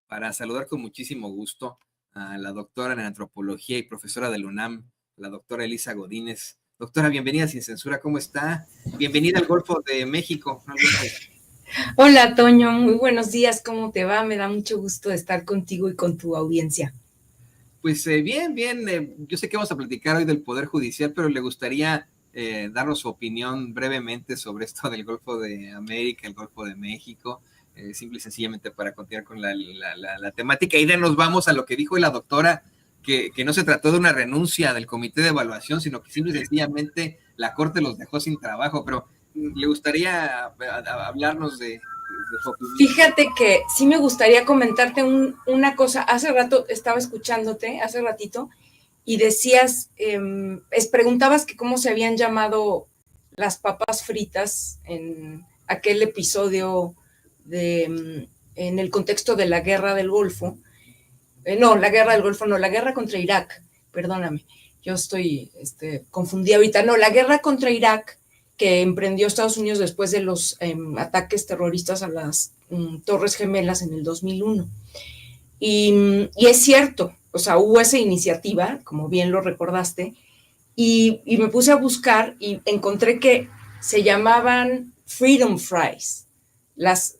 para saludar con muchísimo gusto a la doctora en antropología y profesora del UNAM, la doctora Elisa Godínez. Doctora, bienvenida Sin Censura, ¿cómo está? Bienvenida al Golfo de México. Hola, Toño, muy buenos días, ¿cómo te va? Me da mucho gusto estar contigo y con tu audiencia. Pues bien. Yo sé que vamos a platicar hoy del Poder Judicial, pero le gustaría darnos su opinión brevemente sobre esto del Golfo de América, el Golfo de México, simple y sencillamente para continuar con la temática. Y de nos vamos a lo que dijo la doctora, que no se trató de una renuncia del comité de evaluación, sino que simple y sencillamente la Corte los dejó sin trabajo, pero le gustaría hablarnos de su opinión. Fíjate que sí me gustaría comentarte una cosa. Hace rato estaba escuchándote, hace ratito, y decías, preguntabas que cómo se habían llamado las papas fritas en aquel episodio en el contexto de la Guerra del Golfo. No, la Guerra del Golfo, no, la guerra contra Irak, perdóname, yo estoy confundida ahorita. No, la guerra contra Irak que emprendió Estados Unidos después de los ataques terroristas a las Torres Gemelas en el 2001. Y es cierto, o sea, hubo esa iniciativa, como bien lo recordaste, y me puse a buscar y encontré que se llamaban Freedom Fries, las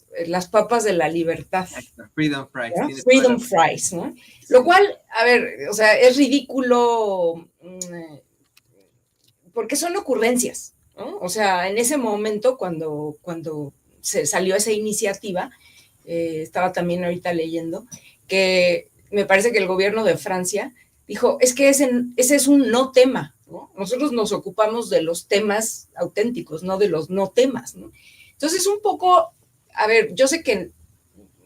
papas de la libertad. Freedom Fries. ¿No? Freedom Fries, ¿no? Lo cual, a ver, o sea, es ridículo porque son ocurrencias, ¿no? O sea, en ese momento, cuando se salió esa iniciativa, estaba también ahorita leyendo, que me parece que el gobierno de Francia dijo, es que ese es un no tema, ¿no? Nosotros nos ocupamos de los temas auténticos, no de los no temas, ¿no? Entonces, un poco, a ver, yo sé que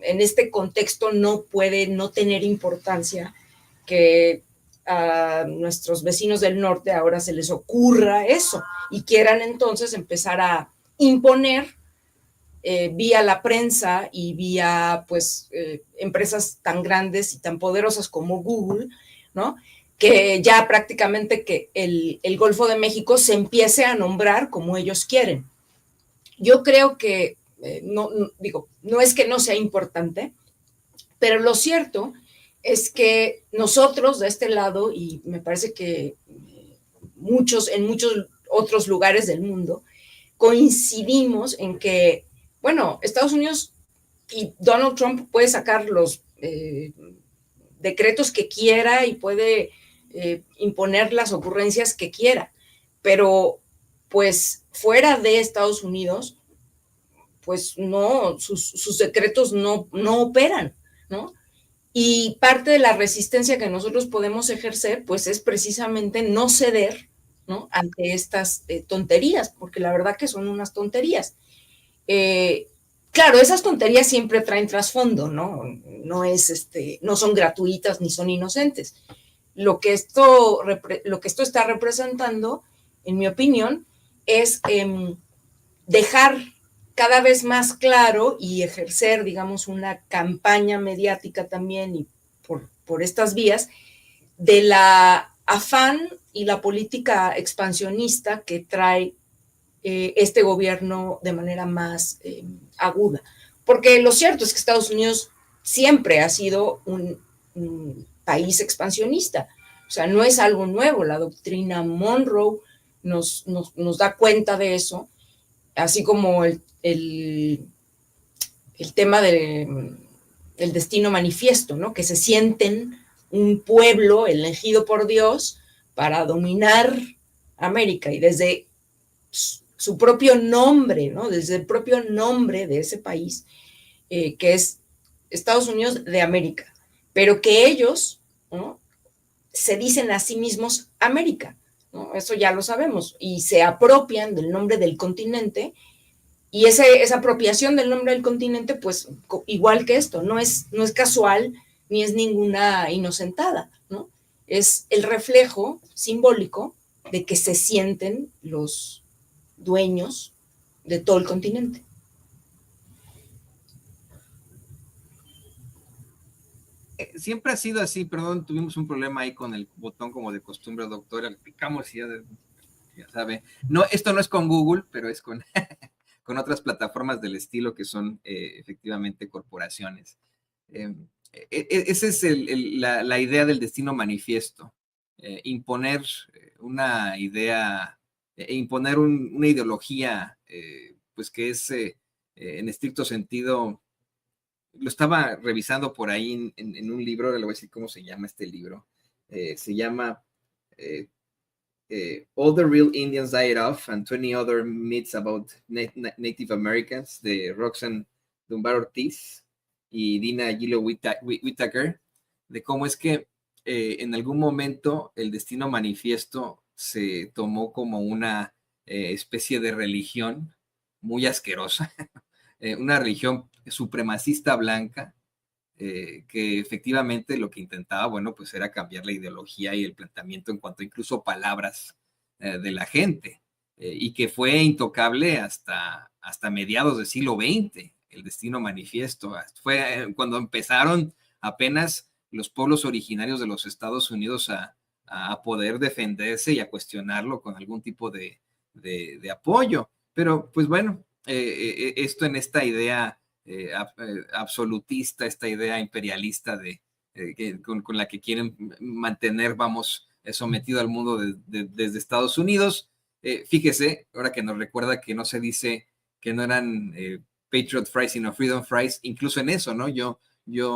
en este contexto no puede no tener importancia que a nuestros vecinos del norte ahora se les ocurra eso y quieran entonces empezar a imponer vía la prensa y vía pues empresas tan grandes y tan poderosas como Google, ¿no? Que ya prácticamente que el Golfo de México se empiece a nombrar como ellos quieren. Yo creo que no es que no sea importante, pero lo cierto es que nosotros de este lado, y me parece que en muchos otros lugares del mundo, coincidimos en que, bueno, Estados Unidos y Donald Trump puede sacar los decretos que quiera y puede imponer las ocurrencias que quiera, pero pues fuera de Estados Unidos, pues no, sus decretos no operan, ¿no? Y parte de la resistencia que nosotros podemos ejercer, pues es precisamente no ceder, ¿no? Ante estas tonterías, porque la verdad que son unas tonterías. Claro, esas tonterías siempre traen trasfondo, ¿no? No son gratuitas ni son inocentes. Lo que esto está representando, en mi opinión, es dejar cada vez más claro y ejercer, digamos, una campaña mediática también y por estas vías de la afán y la política expansionista que trae este gobierno de manera más aguda. Porque lo cierto es que Estados Unidos siempre ha sido un país expansionista. O sea, no es algo nuevo. La doctrina Monroe nos da cuenta de eso, así como el tema del destino manifiesto, ¿no? Que se sienten un pueblo elegido por Dios para dominar América y desde su propio nombre, ¿no? Desde el propio nombre de ese país, que es Estados Unidos de América, pero que ellos, ¿no? Se dicen a sí mismos América, ¿no? Eso ya lo sabemos, y se apropian del nombre del continente. Y esa apropiación del nombre del continente, pues igual que esto, no es casual ni es ninguna inocentada, ¿no? Es el reflejo simbólico de que se sienten los dueños de todo el continente. Siempre ha sido así, perdón, tuvimos un problema ahí con el botón como de costumbre, doctora, le picamos y ya sabe. No, esto no es con Google, pero es con con otras plataformas del estilo que son efectivamente corporaciones. esa es la idea del destino manifiesto, imponer una idea, imponer una ideología, pues que es en estricto sentido, lo estaba revisando por ahí en un libro, le voy a decir cómo se llama este libro, se llama All the Real Indians Died Off and 20 Other Myths About Native Americans, de Roxanne Dunbar Ortiz y Dina Gilo Whittaker, de cómo es que en algún momento el destino manifiesto se tomó como una especie de religión muy asquerosa, una religión supremacista blanca, que efectivamente lo que intentaba, bueno, pues era cambiar la ideología y el planteamiento en cuanto a incluso palabras de la gente, y que fue intocable hasta mediados del siglo XX, el destino manifiesto. Fue cuando empezaron apenas los pueblos originarios de los Estados Unidos a poder defenderse y a cuestionarlo con algún tipo de apoyo. Pero pues bueno, esto en esta idea absolutista, esta idea imperialista con la que quieren mantener, vamos, sometido al mundo desde Estados Unidos. Fíjese, ahora que nos recuerda que no se dice que no eran Patriot Fries, sino Freedom Fries, incluso en eso, ¿no? Yo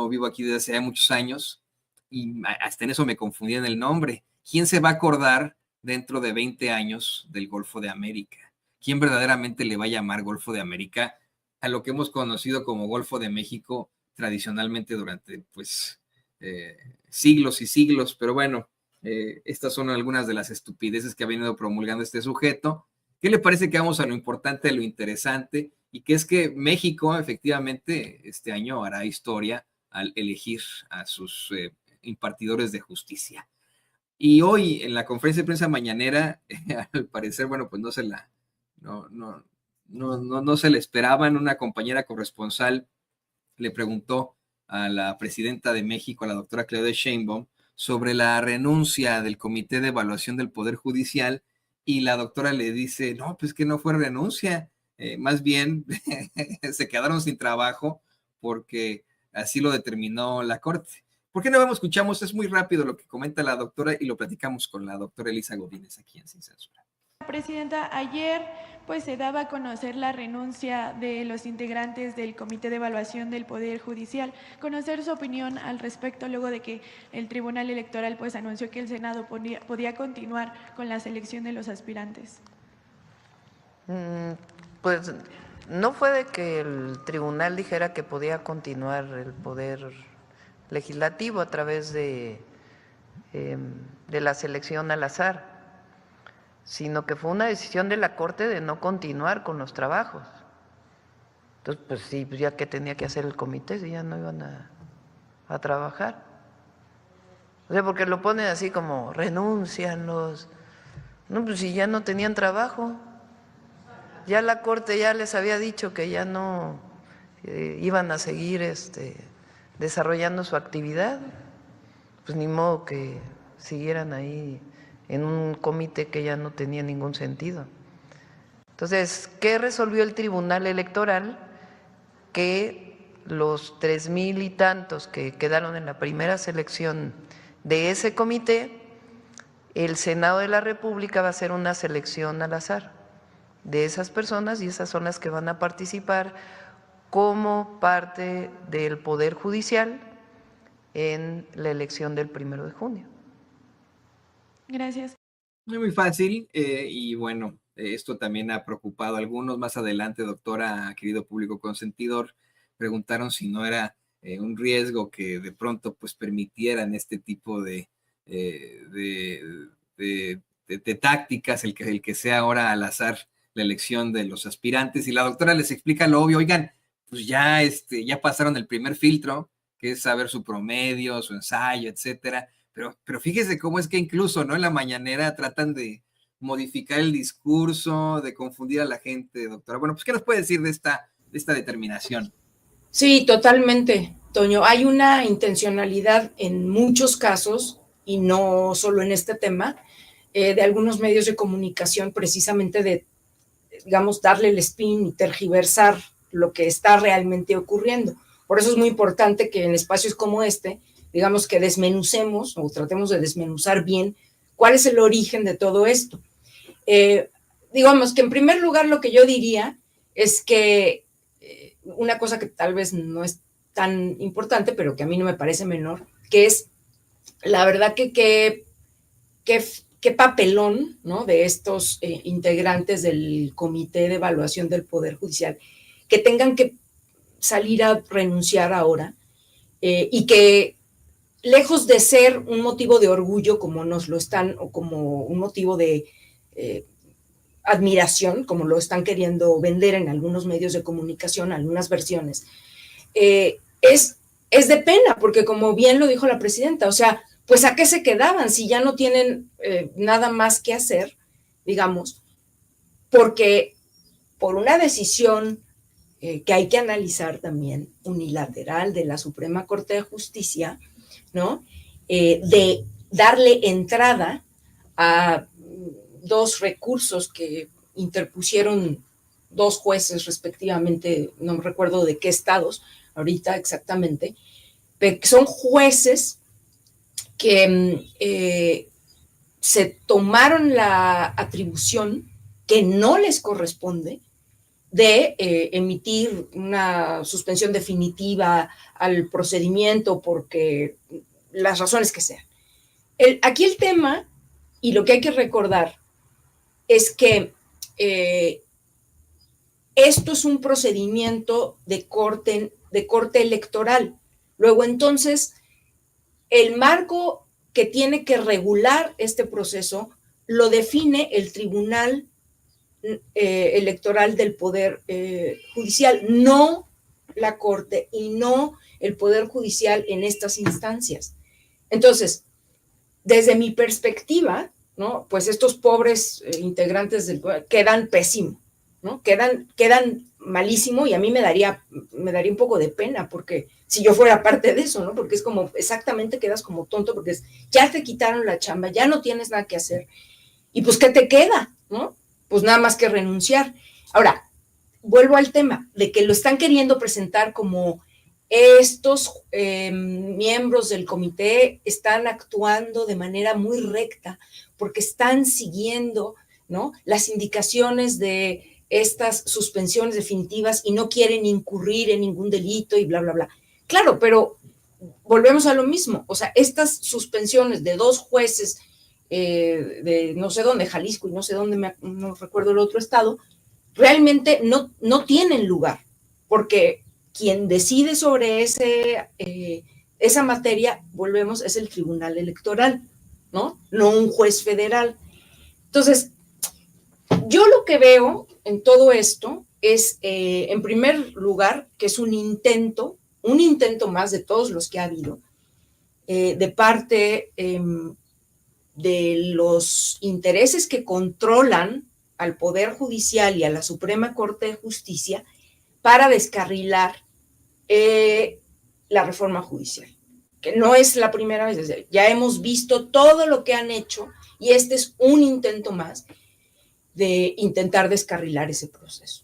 vivo aquí desde hace muchos años y hasta en eso me confundí en el nombre. ¿Quién se va a acordar dentro de 20 años del Golfo de América? ¿Quién verdaderamente le va a llamar Golfo de América a lo que hemos conocido como Golfo de México tradicionalmente durante, pues, siglos y siglos? Pero bueno, estas son algunas de las estupideces que ha venido promulgando este sujeto. ¿Qué le parece que vamos a lo importante, a lo interesante? Y que es que México efectivamente este año hará historia al elegir a sus impartidores de justicia. Y hoy en la conferencia de prensa mañanera, al parecer, bueno, pues no se le esperaban. Una compañera corresponsal le preguntó a la presidenta de México, a la doctora Claudia Sheinbaum, sobre la renuncia del Comité de Evaluación del Poder Judicial, y la doctora le dice, no, pues que no fue renuncia, más bien se quedaron sin trabajo porque así lo determinó la Corte. ¿Por qué no escuchamos? Es muy rápido lo que comenta la doctora y lo platicamos con la doctora Elisa Godínez aquí en Sin Censura. Presidenta, ayer pues se daba a conocer la renuncia de los integrantes del Comité de Evaluación del Poder Judicial. Conocer su opinión al respecto luego de que el Tribunal Electoral pues anunció que el Senado podía continuar con la selección de los aspirantes. Pues no fue de que el tribunal dijera que podía continuar el Poder Legislativo a través de la selección al azar, sino que fue una decisión de la Corte de no continuar con los trabajos. Entonces, pues sí, pues ya que tenía que hacer el comité, si ya no iban a trabajar. O sea, porque lo ponen así como renuncian los... No, pues si ya no tenían trabajo, ya la Corte ya les había dicho que ya no iban a seguir desarrollando su actividad, pues ni modo que siguieran ahí en un comité que ya no tenía ningún sentido. Entonces, ¿qué resolvió el Tribunal Electoral? Que los 3,000 y tantos que quedaron en la primera selección de ese comité, el Senado de la República va a hacer una selección al azar de esas personas, y esas son las que van a participar como parte del Poder Judicial en la elección del 1 de junio. Gracias. Muy fácil, y bueno, esto también ha preocupado a algunos. Más adelante, doctora, querido público consentidor, preguntaron si no era un riesgo que de pronto pues permitieran este tipo de tácticas, el que sea ahora al azar la elección de los aspirantes, y la doctora les explica lo obvio. Oigan, pues ya pasaron el primer filtro, que es saber su promedio, su ensayo, etcétera. Pero fíjese cómo es que incluso, ¿no?, en la mañanera tratan de modificar el discurso, de confundir a la gente, doctora. Bueno, pues, ¿qué nos puede decir de esta determinación? Sí, totalmente, Toño. Hay una intencionalidad en muchos casos, y no solo en este tema, de algunos medios de comunicación, precisamente de, digamos, darle el spin y tergiversar lo que está realmente ocurriendo. Por eso es muy importante que en espacios como este, digamos que desmenucemos o tratemos de desmenuzar bien cuál es el origen de todo esto. Digamos que en primer lugar lo que yo diría es que una cosa que tal vez no es tan importante, pero que a mí no me parece menor, que es la verdad que qué papelón, ¿no?, de estos integrantes del Comité de Evaluación del Poder Judicial, que tengan que salir a renunciar ahora y que lejos de ser un motivo de orgullo como nos lo están, o como un motivo de admiración, como lo están queriendo vender en algunos medios de comunicación, algunas versiones, es de pena, porque como bien lo dijo la presidenta, o sea, pues ¿a qué se quedaban si ya no tienen nada más que hacer, digamos? Porque por una decisión que hay que analizar también, unilateral de la Suprema Corte de Justicia, ¿no?, de darle entrada a 2 recursos que interpusieron 2 jueces respectivamente, no me recuerdo de qué estados ahorita exactamente, pero son jueces que se tomaron la atribución que no les corresponde de emitir una suspensión definitiva al procedimiento porque las razones que sean. Aquí el tema, y lo que hay que recordar, es que esto es un procedimiento de corte electoral. Luego, entonces, el marco que tiene que regular este proceso lo define el Tribunal Electoral del Poder Judicial, no la Corte y no el Poder Judicial en estas instancias. Entonces, desde mi perspectiva, ¿no?, pues estos pobres integrantes del poder quedan pésimo, ¿no? Quedan malísimo, y a mí me daría un poco de pena, porque si yo fuera parte de eso, ¿no? Porque es como, exactamente quedas como tonto, porque ya te quitaron la chamba, ya no tienes nada que hacer, y pues ¿qué te queda, no? Pues nada más que renunciar. Ahora, vuelvo al tema de que lo están queriendo presentar como estos miembros del comité están actuando de manera muy recta porque están siguiendo, ¿no?, las indicaciones de estas suspensiones definitivas y no quieren incurrir en ningún delito y bla, bla, bla. Claro, pero volvemos a lo mismo. O sea, estas suspensiones de 2 jueces de no sé dónde, Jalisco y no sé dónde, no recuerdo el otro estado, realmente no tienen lugar, porque quien decide sobre esa materia, volvemos, es el Tribunal Electoral, ¿no? No un juez federal. Entonces, yo lo que veo en todo esto es, en primer lugar, que es un intento más de todos los que ha habido, de parte de los intereses que controlan al Poder Judicial y a la Suprema Corte de Justicia para descarrilar la reforma judicial, que no es la primera vez, ya hemos visto todo lo que han hecho y este es un intento más de intentar descarrilar ese proceso.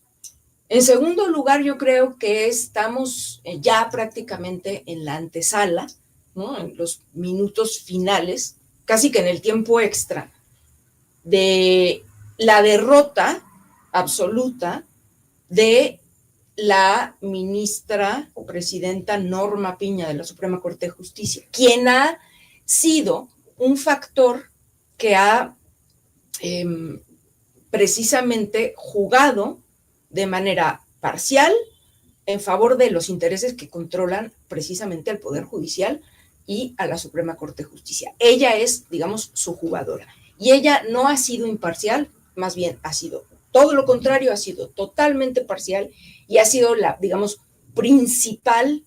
En segundo lugar, yo creo que estamos ya prácticamente en la antesala, ¿no?, en los minutos finales, casi que en el tiempo extra, de la derrota absoluta de la ministra o presidenta Norma Piña de la Suprema Corte de Justicia, quien ha sido un factor que ha precisamente jugado de manera parcial en favor de los intereses que controlan precisamente al Poder Judicial y a la Suprema Corte de Justicia. Ella es, digamos, su jugadora. Y ella no ha sido imparcial, más bien ha sido todo lo contrario, ha sido totalmente parcial y ha sido la, digamos, principal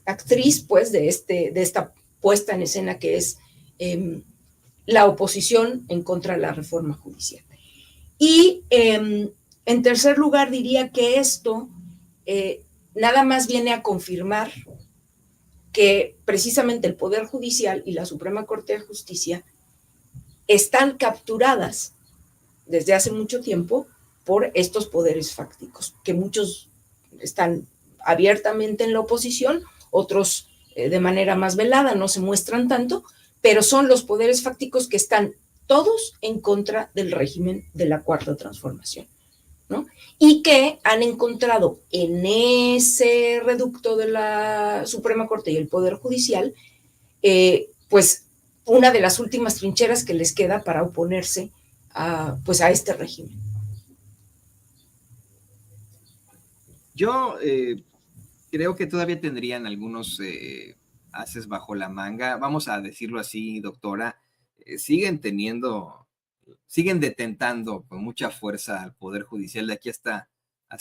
actriz, pues, de esta puesta en escena que es la oposición en contra de la reforma judicial. Y en tercer lugar, diría que esto nada más viene a confirmar que precisamente el Poder Judicial y la Suprema Corte de Justicia están capturadas desde hace mucho tiempo por estos poderes fácticos, que muchos están abiertamente en la oposición, otros de manera más velada, no se muestran tanto, pero son los poderes fácticos que están todos en contra del régimen de la Cuarta Transformación, ¿no? Y que han encontrado en ese reducto de la Suprema Corte y el Poder Judicial, pues una de las últimas trincheras que les queda para oponerse pues a este régimen. Yo creo que todavía tendrían algunos ases bajo la manga, vamos a decirlo así, doctora. Siguen detentando con mucha fuerza al Poder Judicial de aquí hasta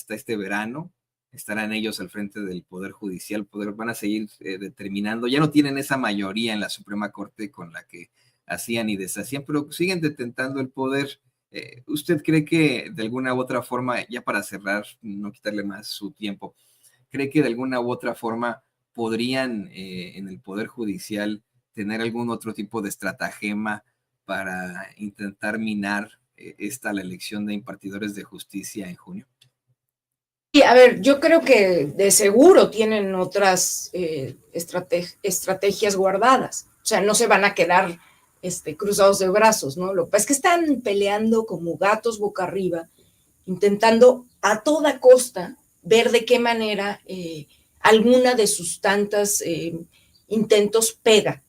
este verano. Estarán ellos al frente del Poder Judicial, van a seguir determinando, ya no tienen esa mayoría en la Suprema Corte con la que hacían y deshacían, pero siguen detentando el poder. ¿Usted cree que de alguna u otra forma, ya para cerrar, no quitarle más su tiempo, cree que de alguna u otra forma podrían en el Poder Judicial tener algún otro tipo de estratagema para intentar minar la elección de impartidores de justicia en junio? Sí, a ver, yo creo que de seguro tienen otras estrategias guardadas, o sea, no se van a quedar cruzados de brazos, ¿no? Lo que pasa es que están peleando como gatos boca arriba, intentando a toda costa ver de qué manera alguna de sus tantas intentos pega,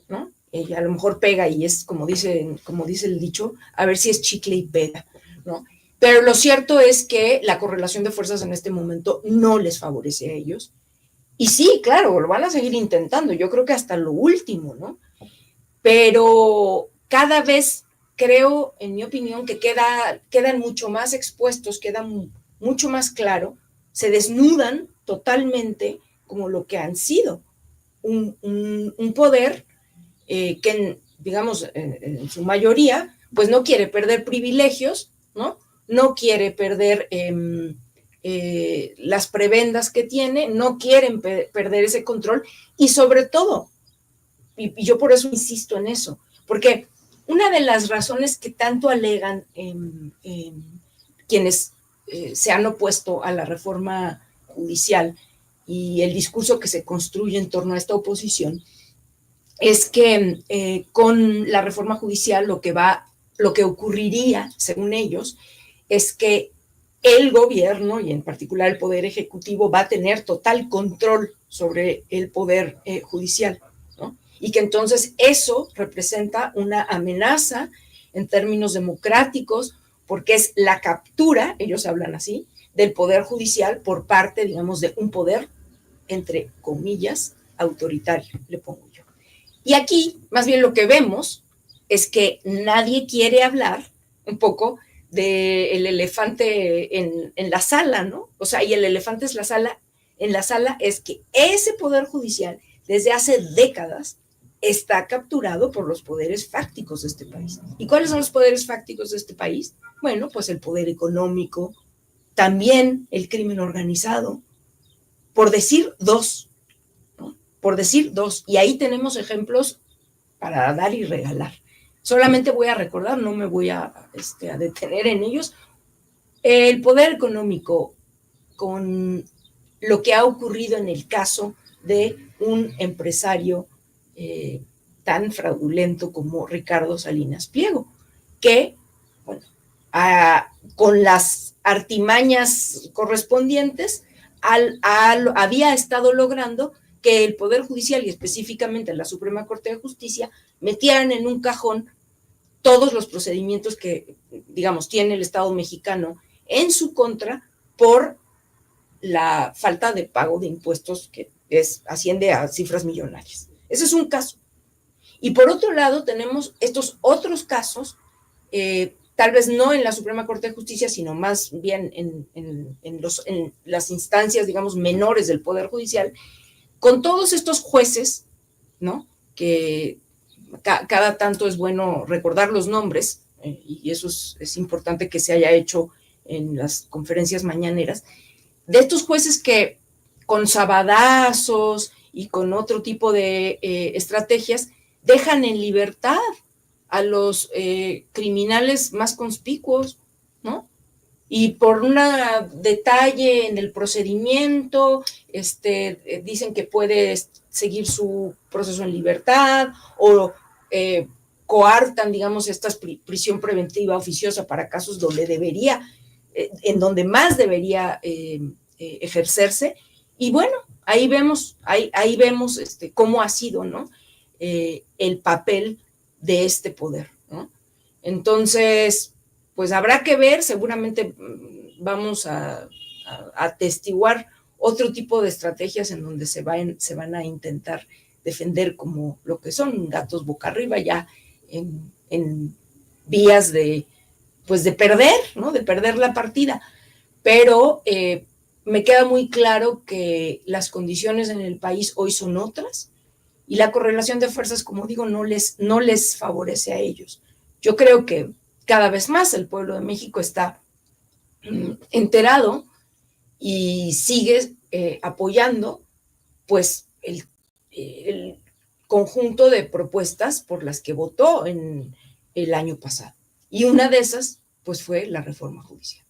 ¿no? A lo mejor pega y es como dice el dicho, a ver si es chicle y pega, ¿no? Pero lo cierto es que la correlación de fuerzas en este momento no les favorece a ellos. Y sí, claro, lo van a seguir intentando, yo creo que hasta lo último, ¿no? Pero cada vez creo, en mi opinión, que quedan mucho más expuestos, quedan mucho más claro, se desnudan totalmente como lo que han sido, un poder que, digamos, en su mayoría, pues no quiere perder privilegios, ¿no? No quiere perder las prebendas que tiene, no quieren perder ese control y sobre todo, y yo por eso insisto en eso, porque una de las razones que tanto alegan quienes se han opuesto a la reforma judicial y el discurso que se construye en torno a esta oposición es que con la reforma judicial lo que ocurriría, según ellos, es que el gobierno y en particular el Poder Ejecutivo va a tener total control sobre el Poder Judicial, ¿no? Y que entonces eso representa una amenaza en términos democráticos porque es la captura, ellos hablan así, del Poder Judicial por parte, digamos, de un poder, entre comillas, autoritario, le pongo yo. Y aquí, más bien lo que vemos es que nadie quiere hablar un poco del elefante en la sala, ¿no? O sea, y el elefante es en la sala es que ese poder judicial desde hace décadas está capturado por los poderes fácticos de este país. ¿Y cuáles son los poderes fácticos de este país? Bueno, pues el poder económico, también el crimen organizado, por decir dos, ¿no? Por decir dos. Y ahí tenemos ejemplos para dar y regalar. Solamente voy a recordar, no me voy a detener en ellos. El poder económico, con lo que ha ocurrido en el caso de un empresario tan fraudulento como Ricardo Salinas Pliego, que, bueno, con las artimañas correspondientes, había estado logrando que el Poder Judicial y específicamente la Suprema Corte de Justicia metieran en un cajón todos los procedimientos que, digamos, tiene el Estado mexicano en su contra por la falta de pago de impuestos que asciende a cifras millonarias. Ese es un caso. Y por otro lado tenemos estos otros casos, tal vez no en la Suprema Corte de Justicia, sino más bien en las instancias, digamos, menores del Poder Judicial, con todos estos jueces, ¿no? Que cada tanto es bueno recordar los nombres, y eso es importante que se haya hecho en las conferencias mañaneras, de estos jueces que con sabadazos y con otro tipo de estrategias dejan en libertad a los criminales más conspicuos, ¿no? y por un detalle en el procedimiento, dicen que puede seguir su proceso en libertad o coartan, digamos, esta prisión preventiva oficiosa para casos donde debería, en donde más debería ejercerse. Y bueno, ahí vemos cómo ha sido, ¿no? El papel de este poder, ¿no? Entonces, pues habrá que ver, seguramente vamos a atestiguar otro tipo de estrategias en donde se van a intentar defender como lo que son gatos boca arriba, ya en vías de perder, ¿no? De perder la partida. Pero me queda muy claro que las condiciones en el país hoy son otras y la correlación de fuerzas, como digo, no les favorece a ellos. Yo creo que cada vez más el pueblo de México está enterado y sigue apoyando pues el conjunto de propuestas por las que votó en el año pasado. Y una de esas pues fue la reforma judicial.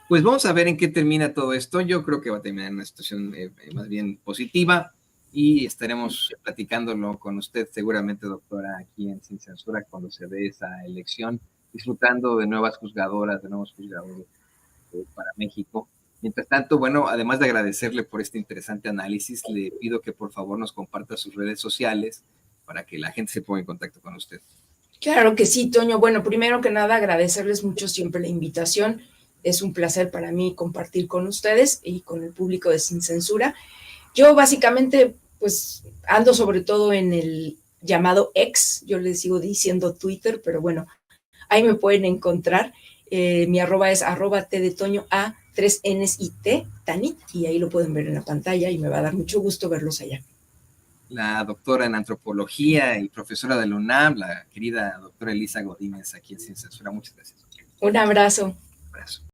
Pues vamos a ver en qué termina todo esto. Yo creo que va a terminar en una situación más bien positiva y estaremos platicándolo con usted seguramente, doctora, aquí en Sin Censura cuando se dé esa elección, disfrutando de nuevas juzgadoras, de nuevos juzgadores para México. Mientras tanto, bueno, además de agradecerle por este interesante análisis, le pido que por favor nos comparta sus redes sociales para que la gente se ponga en contacto con usted. Claro que sí, Toño. Bueno, primero que nada, agradecerles mucho siempre la invitación. Es un placer para mí compartir con ustedes y con el público de Sin Censura. Yo básicamente, pues, ando sobre todo en el llamado X, yo les sigo diciendo Twitter, pero bueno, ahí me pueden encontrar. Mi arroba es @t de Toño A, 3 Ns y T, Tanit, y ahí lo pueden ver en la pantalla y me va a dar mucho gusto verlos allá. La doctora en antropología y profesora de la UNAM, la querida doctora Elisa Godínez, aquí en Sin Censura. Muchas gracias. Un abrazo. Un abrazo.